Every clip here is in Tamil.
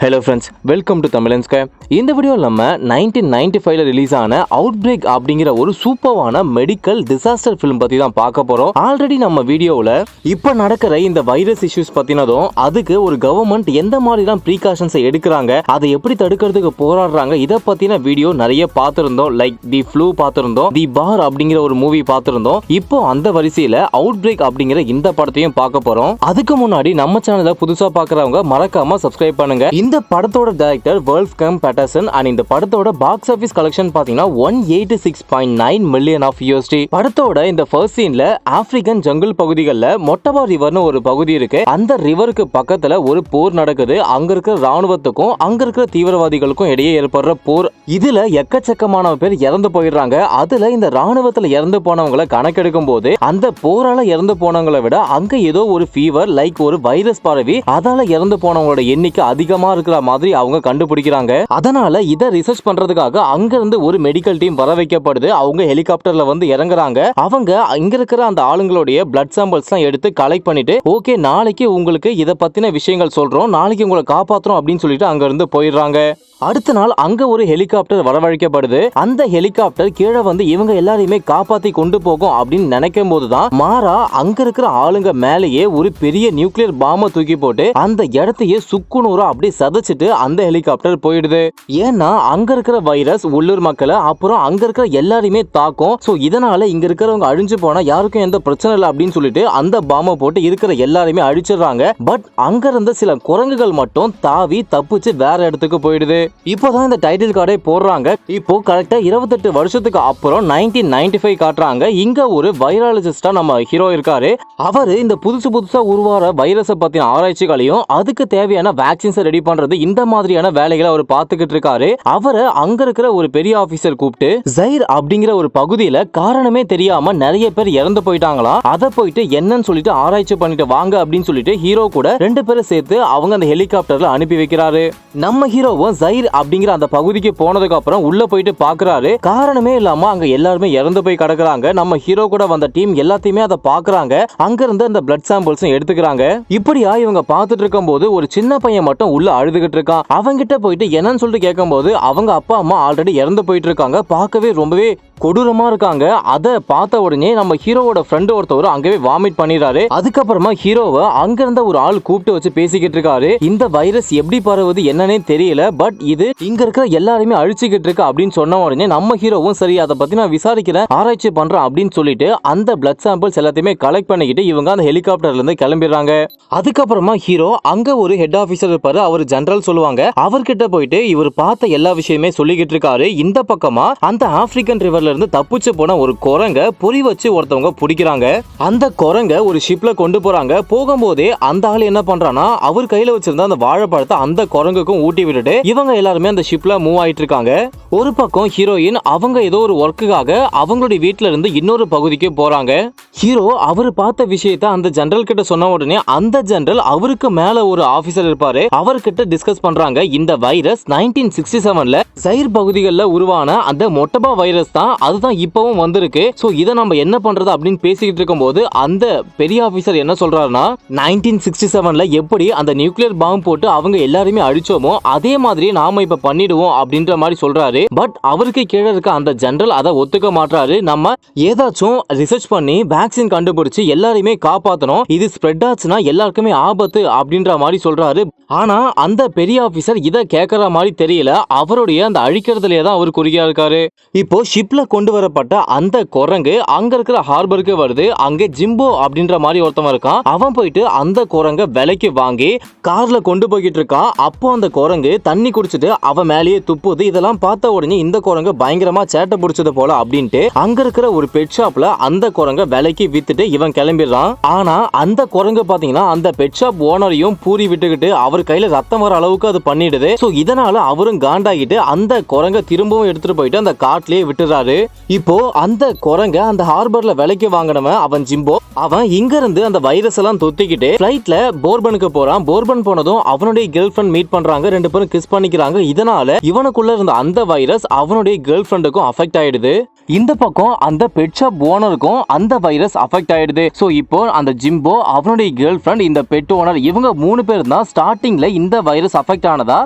ஹலோ ஃப்ரெண்ட்ஸ், வெல்கம் டு தமிழன் ஸ்கை. இந்த வீடியோவில் நம்ம 1995 ரிலீஸ் ஆன அவுட் பிரேக் அப்படிங்கிற ஒரு சூப்பரான மெடிக்கல் டிசாஸ்டர் ஃபிலிம் பற்றி தான் பார்க்க போகிறோம். ஆல்ரெடி நம்ம வீடியோவில் இப்போ நடக்கிற இந்த வைரஸ் இஷ்யூஸ் பற்றினதும் அதுக்கு ஒரு கவர்மெண்ட் எந்த மாதிரிலாம் ப்ரீகாஷன்ஸை எடுக்கிறாங்க, அதை எப்படி தடுக்கிறதுக்கு போராடுறாங்க, இதை பற்றின வீடியோ நிறைய பார்த்துருந்தோம். லைக் தி ஃப்ளூ பார்த்துருந்தோம், தி பார் அப்படிங்கிற ஒரு மூவி பார்த்துருந்தோம். இப்போ அந்த வரிசையில் அவுட் பிரேக் அப்படிங்கிற இந்த படத்தையும் பார்க்க போகிறோம். அதுக்கு முன்னாடி நம்ம சேனலை புதுசாக பார்க்குறவங்க மறக்காம சப்ஸ்கிரைப் பண்ணுங்க. இந்த படத்தோட டைரக்டர் வொல்ஃப்கங் பெட்டர்சன் அண்ட் இந்த படத்தோட பாக்ஸ் ஆபீஸ் கலெக்ஷன் பாத்தீங்கன்னா 186.9 மில்லியன் ஆஃப் USD. படத்தோட இந்த ஃபர்ஸ்ட் சீன்ல ஆப்பிரிக்கன் ஜங்கிள் பகுதிகளில் மொட்டபா ரிவர்னு ஒரு பகுதி இருக்கு. அந்த ரிவருக்கு பக்கத்துல ஒரு போர் நடக்குது. அங்க இருக்கிற ராணுவத்துக்கும் அங்க இருக்கிற தீவிரவாதிகளுக்கும் இடையே ஏற்படுற போர். இதுல எக்கச்சக்கமான பேர் இறந்து போயிடுறாங்க. அதுல இந்த ராணுவத்துல இறந்து போனவங்களை கணக்கெடுக்கும் போது அந்த போரால இறந்து போனவங்களை விட அங்க ஏதோ ஒரு ஃபீவர் லைக் ஒரு வைரஸ் பரவி அதால இறந்து போனவங்களோட எண்ணிக்கை அதிகமா இருக்கிற மாதிரி அவங்க கண்டுபிடிக்கிறாங்க. அதனால இதை ரிசர்ச் பண்றதுக்காக அங்க இருந்து ஒரு மெடிக்கல் டீம் வர வைக்கப்படுது. அவங்க ஹெலிகாப்டர்ல வந்து இறங்குறாங்க. அவங்க இங்க இருக்கிற அந்த ஆளுங்களுடைய பிளட் சாம்பிள்ஸ் எல்லாம் எடுத்து கலெக்ட் பண்ணிட்டு ஓகே நாளைக்கு உங்களுக்கு இதை பத்தின விஷயங்கள் சொல்றோம், நாளைக்கு உங்களை காப்பாத்துறோம் அப்படின்னு சொல்லிட்டு அங்க இருந்து போயிடுறாங்க. அடுத்த நாள் அங்க ஒரு ஹெலிகாப்டர் வரவழைக்கப்படுது. அந்த ஹெலிகாப்டர் கீழே வந்து இவங்க எல்லாரையுமே காப்பாத்தி கொண்டு போகும் அப்படின்னு நினைக்கும் போதுதான் மாறா அங்க இருக்கிற ஆளுங்க மேலேயே ஒரு பெரிய நியூக்ளியர் பாம்பை தூக்கி போட்டு அந்த இடத்தையே சுக்குநூறா அப்படி சதைச்சிட்டு அந்த ஹெலிகாப்டர் போயிடுது. ஏன்னா அங்க இருக்கிற வைரஸ் உள்ளூர் மக்களை அப்புறம் அங்க இருக்கிற எல்லாரையுமே தாக்கும். சோ இதனால இங்க இருக்கிறவங்க அழிஞ்சு போனா யாருக்கும் எந்த பிரச்சனை இல்லை அப்படின்னு சொல்லிட்டு அந்த பாம்பை போட்டு இருக்கிற எல்லாரையுமே அழிச்சிடுறாங்க. பட் அங்க இருந்த சில குரங்குகள் மட்டும் தாவி தப்பிச்சு வேற இடத்துக்கு போயிடுது. இப்போதான் இந்த டைட்டில் கார்டை போடுறாங்க. இப்போ கரெக்டா 28 வருஷத்துக்கு அப்புறம் 1995 காட்டுறாங்க. இங்க ஒரு வைராலஜிஸ்டா நம்ம ஹீரோ இருக்காரு. அவரு இந்த புதுசா உருவார வைரஸை பத்தின ஆராய்ச்சிகளையும் அதுக்கு தேவையான வேக்சின்ஸ் ரெடி பண்றது இந்த மாதிரியான வேலைகளை அவர் பார்த்துக்கிட்டு இருக்காரு. அவரை அங்க இருக்கிற ஒரு பெரிய ஆபீசர் கூப்பிட்டு ஜைர் அப்படிங்கிற ஒரு பகுதியில காரணமே தெரியாம நிறைய பேர் இறந்து போயிட்டாங்களா, அதை போயிட்டு என்னன்னு சொல்லிட்டு ஆராய்ச்சி பண்ணிட்டு வாங்க அப்படின்னு சொல்லிட்டு ஹீரோ கூட 2 பேரை சேர்த்து அவங்க அந்த ஹெலிகாப்டர்ல அனுப்பி வைக்கிறாரு. நம்ம ஹீரோவும் ஜைர் அப்படிங்கிற அந்த பகுதிக்கு போனதுக்கு அப்புறம் உள்ள போயிட்டு பாக்குறாரு. காரணமே இல்லாம அங்க எல்லாருமே இறந்து போய் கிடக்குறாங்க. நம்ம ஹீரோ கூட வந்த டீம் எல்லாத்தையுமே அதை பாக்குறாங்க. அங்க இருந்து அந்த பிளட் சாம்பிள்ஸ் எடுத்துக்கிறாங்க. இப்படியா இவங்க பார்த்துட்டு இருக்கும் போது ஒரு சின்ன பையன் மட்டும் உள்ள அழுதுகிட்டு இருக்கான். அவங்கிட்ட போயிட்டு என்னன்னு சொல்லிட்டு கேட்கும் போது அவங்க அப்பா அம்மா ஆல்ரெடி இறந்து போயிட்டு இருக்காங்க. பார்க்கவே ரொம்பவே கொடூரமா இருக்காங்க. அதை பார்த்த உடனே நம்ம ஹீரோவோட ஃப்ரெண்ட் ஒருத்தவர் அங்கவே வாமிட் பண்ணிடுறாரு. அதுக்கப்புறமா ஹீரோவை அங்க இருந்த ஒரு ஆள் கூப்பிட்டு வச்சு பேசிக்கிட்டு இருக்காரு. இந்த வைரஸ் எப்படி பரவுது என்னன்னே தெரியல, பட் இது இங்க இருக்கிற எல்லாருமே அழிச்சுக்கிட்டு இருக்கு அப்படின்னு சொன்ன உடனே நம்ம ஹீரோவும் சரி அதை பத்தி நான் விசாரிக்கிறேன், ஆராய்ச்சி பண்றேன் அப்படின்னு சொல்லிட்டு அந்த பிளட் சாம்பிள்ஸ் எல்லாத்தையுமே கலெக்ட் பண்ணிக்கிட்டு இவங்க அந்த ஹெலிகாப்டர்ல இருந்து கிளம்பிடுறாங்க. அதுக்கப்புறமா ஹீரோ அங்க ஒரு ஹெட் ஆபீசர் இருப்பாரு, அவர் ஜெனரல் சொல்லுவாங்க. அவர்கிட்ட போயிட்டு இவர் பார்த்த எல்லா விஷயமே சொல்லிக்கிட்டு இருக்காரு. இந்த பக்கமா அந்த ஆப்பிரிக்கன் ரிவர்ல இருந்து தப்பிச்சு போன ஒரு குரங்க பொறி வச்சு ஒருத்தவங்க பிடிக்கிறாங்க. அந்த குரங்க ஒரு ஷிப்ல கொண்டு போறாங்க. போகும்போதே அந்த ஆள் என்ன பண்றானா அவர் கையில வச்சிருந்த அந்த வாழைப்பழத்தை அந்த குரங்குக்கும் ஊட்டி விட்டுட்டு இவங்க எல்லாருமே அந்த ஷிப்ல மூவ் ஆயிட்டு இருக்காங்க. ஒரு பக்கம் ஹீரோயின் அவங்க ஏதோ ஒரு ஒர்க்குக்காக அவங்களுடைய வீட்டுல இருந்து இன்னொரு பகுதிக்கு போறாங்க. ஹீரோ அவர் பார்த்த விஷயத்தை அந்த ஜெனரல் கிட்ட சொன்ன உடனே அந்த ஜெனரல் அவருக்கு மேல ஒரு ஆபீசர் இருப்பாரு, அவர்கிட்ட டிஸ்கஸ் பண்றாங்க. இந்த வைரஸ் 1967ல ஜைர் பகுதிகளில் உருவான அந்த மொட்டபா வைரஸ் தான், அதுதான் இப்பவும் வந்திருக்கு. சோ இதை நம்ம என்ன பண்றது அப்படின்னு பேசிக்கிட்டு இருக்கும்போது அந்த பெரிய ஆபீசர் என்ன சொல்றாருன்னா 1967ல எப்படி அந்த நியூக்ளியர் பாம்பு போட்டு அவங்க எல்லாருமே அழிச்சோமோ அதே மாதிரி நாம இப்ப பண்ணிடுவோம் அப்படின்ற மாதிரி சொல்றாரு. பட் அவருக்கு கீழே இருக்க அந்த ஜெனரல் அதை ஒத்துக்க மாட்டாரு. நம்ம ஏதாச்சும் ரிசர்ச் பண்ணி வேக்சின் கண்டுபிடிச்சு எல்லாரையுமே காப்பாத்தணும், இது ஸ்ப்ரெட் ஆச்சுன்னா எல்லாருக்குமே ஆபத்து அப்படின்ற மாதிரி சொல்றாரு. ஆனா அந்த பெரிய ஆபீசர் இதை கேட்கற மாதிரி தெரியல. அவருடைய அந்த அழிக்கிறதுலயே தான் அவர் குறியா இருக்காரு. இப்போ ஷிப்ல கொண்டு வரப்பட்ட அந்த குரங்கு அங்க இருக்கிற ஹார்பருக்கு வருது. அங்க ஜிம்போ அப்படின்ற மாதிரி ஒருத்தவன் இருக்கான். அவன் போயிட்டு அந்த குரங்க விலைக்கு வாங்கி கார்ல கொண்டு போய்கிட்டு இருக்கான். அப்போ அந்த குரங்கு தண்ணி குடிச்சிட்டு அவன் மேலேயே துப்புது. இதெல்லாம் பார்த்த உடனே இந்த குரங்கு பயங்கரமா சேட்டை பிடிச்சது போல அப்படின்ட்டு அங்க இருக்கிற ஒரு பெட் ஷாப்ல அந்த குரங்க விலைக்கு வித்துட்டு இவன் கிளம்பிடுறான். ஆனா அந்த குரங்கு பாத்தீங்கன்னா அந்த பெட் ஷாப் ஓனரையும் பூரி விட்டுக்கிட்டு அவர் கையில ரத்தம் வர அளவுக்கு அது பண்ணிடுது. சோ இதனால அவரும் காண்டாகிட்டு அந்த குரங்க திரும்பவும் எடுத்துட்டு போயிட்டு அந்த காட்டிலேயே விட்டுறாரு. வருது. இப்போ அந்த குரங்க அந்த ஹார்பர்ல விலைக்கு வாங்கினவன் அவன் ஜிம்போ, அவன் இங்க இருந்து அந்த வைரஸ் எல்லாம் தொத்திக்கிட்டு பிளைட்ல போர்பனுக்கு போறான். போர்பன் போனதும் அவனுடைய கேர்ள் ஃபிரெண்ட் மீட் பண்றாங்க, 2 பேரும் கிஸ் பண்ணிக்கிறாங்க. இதனால இவனுக்குள்ள இருந்த அந்த வைரஸ் அவனுடைய கேர்ள் ஃபிரெண்டுக்கும் அஃபெக்ட் ஆயிடுது. இந்த பக்கம் அந்த பெட் ஷாப் ஓனருக்கும் அந்த வைரஸ் அஃபெக்ட் ஆயிடுது. சோ இப்போ அந்த ஜிம்போ, அவனுடைய கேர்ள் ஃபிரெண்ட், இந்த பெட் ஓனர், இவங்க 3 பேர் தான் ஸ்டார்டிங்ல இந்த வைரஸ் அஃபெக்ட் ஆனதா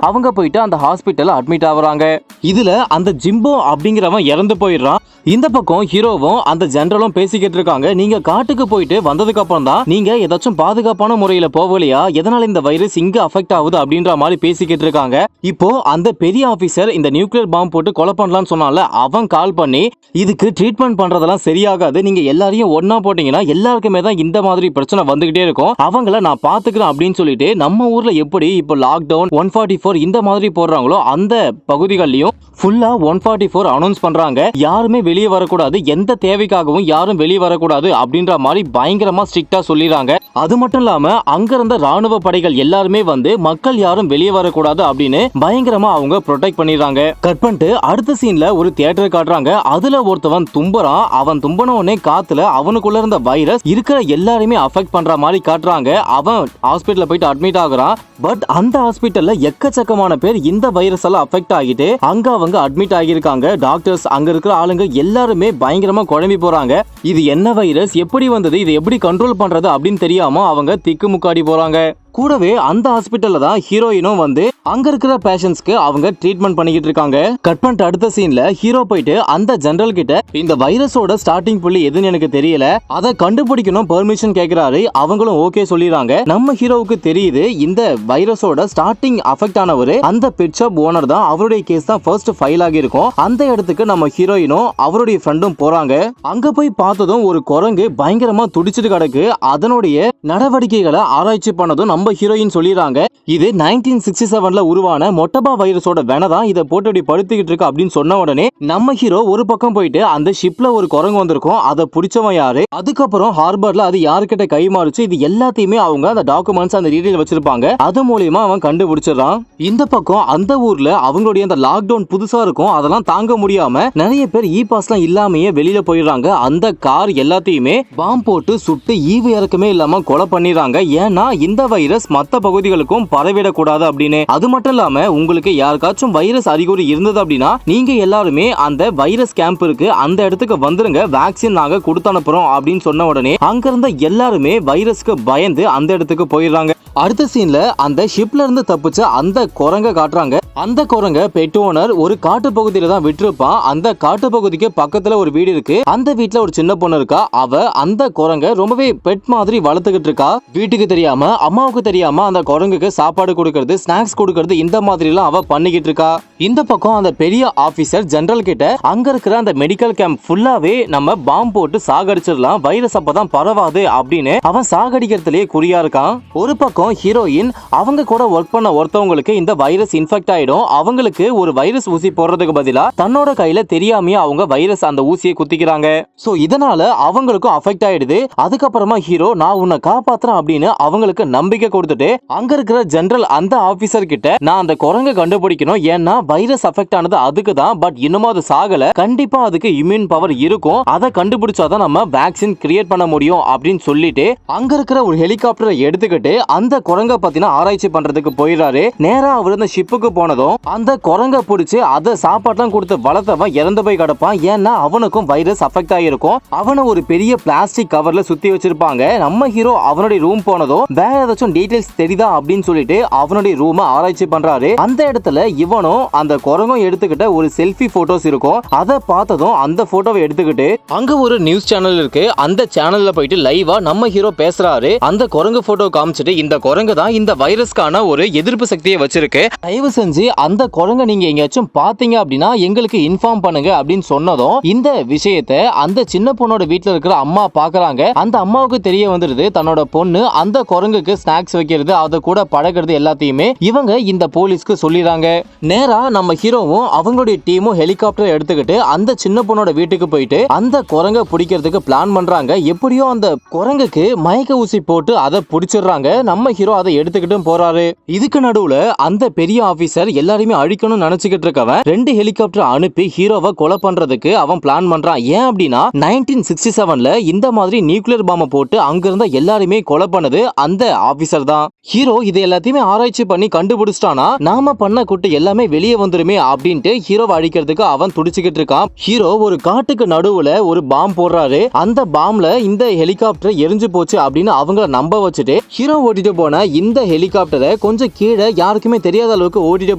அவங்க போயிட்டு அந்த ஹாஸ்பிட்டல்ல அட்மிட் ஆகுறாங்க. இதுல அந்த ஜிம்போ அப்படிங்கிறவன் இறந்து போயிடுறான். இந்த பக்கம் ஹீரோவும் அந்த ஜெனரலும் பேசிக்கிட்டு இருக்காங்க. நீங்க காட்டுக்கு போயிட்டு வந்ததுக்கு அப்புறம் தான் நீங்க ஏதாச்சும் பாதுகாப்பான முறையில போகலையா, எதனால இந்த வைரஸ் இங்க அஃபெக்ட் ஆகுது அப்படின்ற மாதிரி பேசிக்கிட்டு இருக்காங்க. இப்போ அந்த பெரிய ஆபீசர் இந்த நியூக்ளியர் பாம்பு போட்டு கொலை பண்ணலாம்னு சொன்னால அவன் கால் பண்ணி, இதுக்கு ட்ரீட்மெண்ட் பண்றதெல்லாம் சரியாகாது, நீங்க எல்லாரையும் ஒன்னா போட்டீங்கன்னா எல்லாருக்குமே தான் இந்த மாதிரி பிரச்சனை வந்துகிட்டே இருக்கும், அவங்கள நான் பாத்துக்கிறேன் அப்படின்னு சொல்லிட்டு நம்ம ஊர்ல எப்படி இப்போ லாக்டவுன் 144 இந்த மாதிரி போடுறாங்களோ அந்த பகுதிகளிலும் ஃபுல்லா 144 அனௌன்ஸ் பண்றாங்க. யாருமே வெளியே வரக்கூடாது, எந்த தேவைக்காகவும் யாரும் வெளியே வரக்கூடாது அப்படின்ற மாதிரி பயங்கரமா ஸ்ட்ரிக்டா சொல்லிடுறாங்க. அது மட்டும் இல்லாம அங்க இருந்த ராணுவ படைகள் எல்லாருமே வந்து மக்கள் யாரும் வெளியே வரக்கூடாது அப்படின்னு பயங்கரமா அவங்க ப்ரொடெக்ட் பண்ணிடுறாங்க. கட் பண்ணிட்டு அடுத்த சீன்ல ஒரு தியேட்டர் காட்டுறாங்க. அதுல ஒருத்தவன் தும்புறான். அவன் தும்பன உடனே காத்துல அவனுக்குள்ள இருந்த வைரஸ் இருக்கிற எல்லாருமே அஃபெக்ட் பண்ற மாதிரி காட்டுறாங்க. அவன் ஹாஸ்பிட்டல்ல போயிட்டு அட்மிட் ஆகுறான். பட் அந்த ஹாஸ்பிட்டல்ல எக்கச்சக்கமான பேர் இந்த வைரஸ் எல்லாம் அஃபெக்ட் ஆகிட்டு அங்க அவங்க அட்மிட் ஆகியிருக்காங்க. டாக்டர்ஸ், அங்க இருக்கிற ஆளுங்க எல்லாருமே பயங்கரமா குழம்பி போறாங்க. இது என்ன வைரஸ், எப்படி வந்தது, இது எப்படி கண்ட்ரோல் பண்றது அப்படின்னு தெரியாம அவங்க திக்குமுக்காடி போறாங்க. கூடவே அந்த ஹாஸ்பிட்டல்ல தான் ஹீரோயினும் வந்து அங்க இருக்கிற பேஷண்ட்ஸ்க்கு அவங்க ட்ரீட்மெண்ட் பண்ணிக்கிட்டு இருக்காங்க. கட் பண்ணிட்டு அடுத்த சீன்ல ஹீரோ போயிட்டு அந்த ஜெனரல் கிட்ட இந்த வைரஸோட ஸ்டார்டிங் புள்ளி எதுன்னு எனக்கு தெரியல, அதை கண்டுபிடிக்கணும் பெர்மிஷன் கேக்குறாரு. அவங்களும் ஓகே சொல்லிடுறாங்க. நம்ம ஹீரோவுக்கு தெரியுது இந்த வைரஸோட ஸ்டார்டிங் அஃபெக்ட் ஆனவர் அந்த பெட் ஷாப் ஓனர் தான். அவருடைய கேஸ் தான் ஃபர்ஸ்ட் ஃபைல் ஆகி இருக்கும். அந்த இடத்துக்கு நம்ம ஹீரோயினும் அவருடைய ஃப்ரெண்டும் போறாங்க. அங்க போய் பார்த்ததும் ஒரு குரங்கு பயங்கரமா துடிச்சிட்டு கிடக்கு. அதனுடைய நடவடிக்கைகளை ஆராய்ச்சி பண்ணதும் நம்ம ஹீரோயின் சொல்லிடுறாங்க, இது 1967ல உருவான மொட்டபா வைரஸோட வெனதான் இதை போட்டு படுத்திக்கிட்டு இருக்கு அப்படின்னு சொன்ன உடனே நம்ம ஹீரோ ஒரு பக்கம் போயிட்டு அந்த ஷிப்ல ஒரு குரங்கு வந்திருக்கும், அதை பிடிச்சவன் யாரு, அதுக்கப்புறம் ஹார்பர்ல அது யாருக்கிட்ட கை மாறுச்சு, இது எல்லாத்தையுமே அவங்க அந்த டாக்குமெண்ட்ஸ் அந்த டீடைல் வச்சிருப்பாங்க. அது மூலியமா அவன் கண்டுபிடிச்சிடறான். இந்த பக்கம் அந்த ஊர்ல அவங்களுடைய அந்த லாக்டவுன் புதுசா இருக்கும், அதெல்லாம் தாங்க முடியாம நிறைய பேர் இ பாஸ்லாம் இல்லாமயே வெளியில போயிடுறாங்க. அந்த கார் எல்லாத்தையுமே பாம்பு போட்டு சுட்டு ஈவு இறக்கமே இல்லாம கொலை பண்ணிடுறாங்க. ஏன்னா இந்த வைரஸ் மத்த பகுதிகளுக்கும் பரவிடக்கூடாது அப்படின்னு. அது மட்டும் இல்லாம உங்களுக்கு யாருக்காச்சும் வைரஸ் அறிகுறி இருந்தது அப்படின்னா நீங்க எல்லாருமே அந்த வைரஸ் கேம்ப் இருக்கு அந்த இடத்துக்கு வந்துருங்க, வேக்சின் நாங்க கொடுத்து அனுப்புறோம் அப்படின்னு சொன்ன உடனே அங்க இருந்த எல்லாருமே வைரஸ்க்கு பயந்து அந்த இடத்துக்கு போயிடுறாங்க. அடுத்த சீன்ல அந்த ஷிப்ல இருந்து தப்பிச்ச அந்த குரங்க காட்டுறாங்க. அந்த குரங்க பெட் ஓனர் ஒரு காட்டு பகுதியில தான் விட்டுருப்பான். அந்த காட்டு பகுதிக்கு பக்கத்துல ஒரு வீடு இருக்கு. அந்த வீட்டுல ஒரு சின்ன பொண்ணு இருக்கா. அவ அந்த குரங்க ரொம்பவே பெட் மாதிரி வளர்த்துக்கிட்டு இருக்கா. வீட்டுக்கு தெரியாம, அம்மாவுக்கு தெரியாம அந்த குரங்குக்கு சாப்பாடு கொடுக்கறது, ஸ்நாக்ஸ் கொடுக்கறது, இந்த மாதிரி எல்லாம் அவ பண்ணிக்கிட்டு இருக்கா. இந்த பக்கம் அந்த பெரிய ஆபீசர் ஜெனரல் கிட்ட அங்க இருக்கிற அந்த மெடிக்கல் கேம்ப் ஃபுல்லாவே நம்ம பாம்பு போட்டு சாகடிச்சிடலாம், வைரஸ் அப்பதான் பரவாது அப்படின்னு அவன் சாகடிக்கிறதுலயே குறியா இருக்கான். ஒரு பக்கம் ஹீரோயின் அவங்க கூட ஒர்க் பண்ண ஒருத்தவங்களுக்கு இந்த வைரஸ் இன்ஃபெக்ட் ஆயிடும். அவங்களுக்கு ஒரு வைரஸ் ஊசி போடுறதுக்கு பதிலா தன்னோட கையில தெரியாமையே அவங்க வைரஸ் அந்த ஊசியை குத்திக்கிறாங்க. சோ இதனால அவங்களுக்கும் அஃபெக்ட் ஆயிடுது. அதுக்கப்புறமா ஹீரோ நான் உன்னை காப்பாத்துறேன் அப்படின்னு அவங்களுக்கு நம்பிக்கை கொடுத்துட்டு அங்க இருக்கிற ஜெனரல் அந்த ஆபீசர் கிட்ட நான் அந்த குரங்கை கண்டுபிடிக்கணும், ஏன்னா வைரஸ் அஃபெக்ட் ஆனது அதுக்கு தான், பட் இன்னும் அது சாகல, கண்டிப்பா அதுக்கு இம்யூன் பவர் இருக்கும், அதை கண்டுபிடிச்சாதான் நம்ம வேக்சின் கிரியேட் பண்ண முடியும் அப்படின்னு சொல்லிட்டு அங்க இருக்கிற ஒரு ஹெலிகாப்டரை எடுத்துக்கிட்டு அந்த குரங்கை பத்தின ஆராய்ச்சி பண்றதுக்கு போயிடாரு. நேரா அவர் இந்த ஷிப்புக்கு போனதும் அந்த குரங்கை பிடிச்சு அதை சாப்பாடுலாம் கொடுத்து வளர்த்தவன் இறந்து போய் கிடப்பான். ஏன்னா அவனுக்கும் வைரஸ் அஃபெக்ட் ஆகிருக்கும். அவனை ஒரு பெரிய பிளாஸ்டிக் கவர்ல சுத்தி வச்சிருப்பாங்க. நம்ம ஹீரோ அவனுடைய ரூம் போனதும் வேற ஏதாச்சும் டீடைல்ஸ் தெரியுதா அப்படின்னு சொல்லிட்டு அவனுடைய ரூமை ஆராய்ச்சி பண்றாரு. அந்த இடத்துல இவனும் அந்த குரங்கும் எடுத்துக்கிட்ட ஒரு செல்ஃபி போட்டோஸ் இருக்கும். அதை பார்த்ததும் அந்த போட்டோவை எடுத்துக்கிட்டு அங்க ஒரு நியூஸ் சேனல் இருக்கு, அந்த சேனல்ல போயிட்டு லைவா நம்ம ஹீரோ பேசுறாரு. அந்த குரங்கு போட்டோ காமிச்சிட்டு இந்த குரங்கு தான் இந்த வைரஸ்க்கான ஒரு எதிர்ப்பு சக்தியை வச்சிருக்கு, தயவு செஞ்சு அந்த குரங்கை நீங்க எங்கேயாச்சும் பாத்தீங்க அப்படின்னா எங்களுக்கு இன்ஃபார்ம் பண்ணுங்க அப்படின்னு சொன்னதும் இந்த விஷயத்தை அந்த சின்ன பொண்ணோட வீட்டுல இருக்கிற அம்மா பாக்குறாங்க. அந்த அம்மாவுக்கு தெரிய வந்துருது தன்னோட பொண்ணு அந்த குரங்குக்கு ஸ்நாக்ஸ் ஃபிளாக்ஸ் வைக்கிறது, அதை கூட பழகிறது எல்லாத்தையுமே இவங்க இந்த போலீஸ்க்கு சொல்லிடுறாங்க. நேரா நம்ம ஹீரோவும் அவங்களுடைய டீமும் ஹெலிகாப்டர் எடுத்துக்கிட்டு அந்த சின்ன பொண்ணோட வீட்டுக்கு போயிட்டு அந்த குரங்க பிடிக்கிறதுக்கு பிளான் பண்றாங்க. எப்படியோ அந்த குரங்குக்கு மயக்க ஊசி போட்டு அதை பிடிச்சிடுறாங்க. நம்ம ஹீரோ அதை எடுத்துக்கிட்டு போறாரு. இதுக்கு நடுவுல அந்த பெரிய ஆபீசர் எல்லாரையுமே அழிக்கணும்னு நினைச்சுக்கிட்டு இருக்கவன் 2 ஹெலிகாப்டர் அனுப்பி ஹீரோவை கொலை பண்றதுக்கு அவன் பிளான் பண்றான். ஏன் அப்படின்னா 1967ல இந்த மாதிரி நியூக்ளியர் பாம்பை போட்டு அங்க இருந்த எல்லாருமே கொலை பண்ணது அந்த ஆபீசர் தான். ஹீரோ இதை எல்லாத்தையுமே ஆராய்ச்சி பண்ணி கண்டுபிடிச்சிட்டானா நாம பண்ண கூட்டு எல்லாமே வெளியே வந்துருமே அப்படின்ட்டு ஹீரோவை அழிக்கிறதுக்கு அவன் துடிச்சுக்கிட்டு இருக்கான். ஹீரோ ஒரு காட்டுக்கு நடுவுல ஒரு பாம் போடுறாரு. அந்த பாம்ல இந்த ஹெலிகாப்டர் எரிஞ்சு போச்சு அப்படின்னு அவங்கள நம்ப வச்சுட்டு ஹீரோ ஓட்டிட்டு போன இந்த ஹெலிகாப்டரை கொஞ்சம் கீழே யாருக்குமே தெரியாத அளவுக்கு ஓட்டிட்டு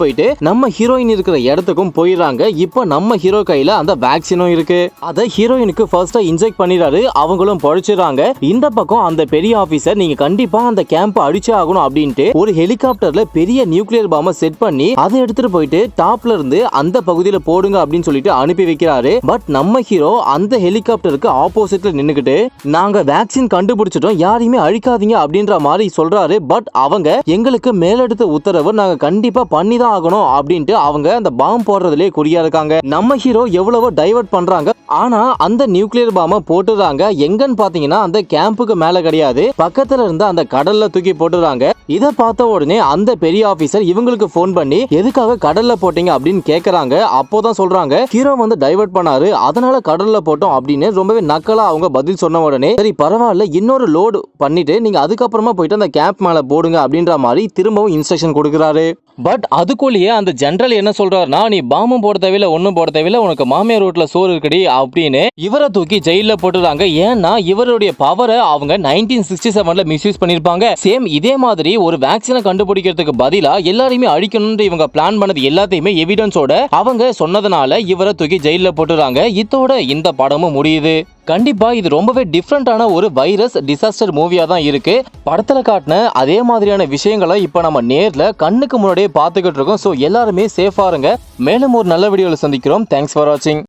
போயிட்டு நம்ம ஹீரோயின் இருக்கிற இடத்துக்கும் போயிடுறாங்க. இப்போ நம்ம ஹீரோ கையில அந்த வேக்சினும் இருக்கு. அதை ஹீரோயினுக்கு ஃபர்ஸ்டா இன்ஜெக்ட் பண்ணிடுறாரு. அவங்களும் பழிச்சிடறாங்க. இந்த பக்கம் அந்த பெரிய ஆபீசர் நீங்க கண்டிப்பா அந்த கேம்ப் அடிச்சே ஆகணும் அப்படின்ட்டு ஒரு ஹெலிகாப்டர்ல பெரிய நியூக்ளியர் பாம்பை செட் பண்ணி அதை எடுத்துட்டு போயிட்டு டாப்ல இருந்து அந்த பகுதியில போடுங்க அப்படின்னு சொல்லிட்டு அனுப்பி வைக்கிறாரு. பட் நம்ம ஹீரோ அந்த ஹெலிகாப்டருக்கு ஆப்போசிட்ல நின்னுக்கிட்டு நாங்க வேக்சின் கண்டுபிடிச்சிட்டோம், யாரையுமே அழிக்காதீங்க அப்படின்ற மாதிரி சொல்றாரு. பட் அவங்க எங்களுக்கு மேலெடுத்த உத்தரவு நாங்க கண்டிப்பா பண்ணிதான் ஆகணும் அப்படின்ட்டு அவங்க அந்த பாம்பு போடுறதுலே குறியா இருக்காங்க. நம்ம ஹீரோ எவ்வளவோ டைவர்ட் பண்றாங்க. ஆனா அந்த நியூக்ளியர் பாம்பை போட்டுறாங்க. எங்கன்னு பாத்தீங்கன்னா அந்த கேம்புக்கு மேல கிடையாது, பக்கத்துல இருந்து அந்த கடல்ல தூக்கி போட்டுறாங்க. இத பார்த்த உடனே அந்த பெரிய ஆபீசர் இவங்களுக்கு போன் பண்ணி எதுக்காக கடல்ல போட்டீங்க அப்படின்னு கேக்குறாங்க. அப்போதான் சொல்றாங்க ஹீரோ வந்து டைவர்ட் பண்ணாரு, அதனால கடல்ல போட்டோம் அப்படின்னு ரொம்பவே நக்கலா அவங்க பதில் சொன்ன உடனே சரி பரவாயில்ல இன்னொரு லோடு பண்ணிட்டு நீங்க அதுக்கப்புறமா போயிட்டு அந்த கேம்ப் மேல போடுங்க அப்படின்ற மாதிரி திரும்பவும் இன்ஸ்ட்ரக்ஷன் கொடுக்குறாரு. பட் அதுக்குள்ளேயே அந்த ஜெனரல் என்ன சொல்றாருன்னா நீ பாம்பும் போட தேவையில்ல ஒன்னும் போட தேவையில்ல, உனக்கு மாமியார் வீட்டுல சோறு இருக்குடி அப்படின்னு இவரை தூக்கி ஜெயில போட்டுறாங்க. ஏன்னா இவருடைய பவரை அவங்க 1967ல மிஸ்யூஸ் பண்ணிருப்பாங்க. சேம் இதே மாதிரி ஒரு வேக்சினை கண்டுபிடிக்கிறதுக்கு பதிலா எல்லாரையுமே அழிக்கணும்னு இவங்க பிளான் பண்ணது எல்லாத்தையுமே எவிடன்ஸோட அவங்க சொன்னதுனால இவரை தூக்கி ஜெயில போட்டுறாங்க. இதோட இந்த படமும் முடியுது. கண்டிப்பா இது ரொம்பவே டிஃப்ரெண்டான ஒரு வைரஸ் டிசாஸ்டர் மூவியா தான் இருக்கு. படத்துல காட்டின அதே மாதிரியான விஷயங்களை இப்ப நம்ம நேர்ல கண்ணுக்கு முன்னாடியே பார்த்துக்கிட்டு இருக்கோம். ஸோ எல்லாருமே சேஃபா இருங்க. மேலும் ஒரு நல்ல வீடியோல சந்திக்கிறோம். தேங்க்ஸ் ஃபார் வாட்சிங்.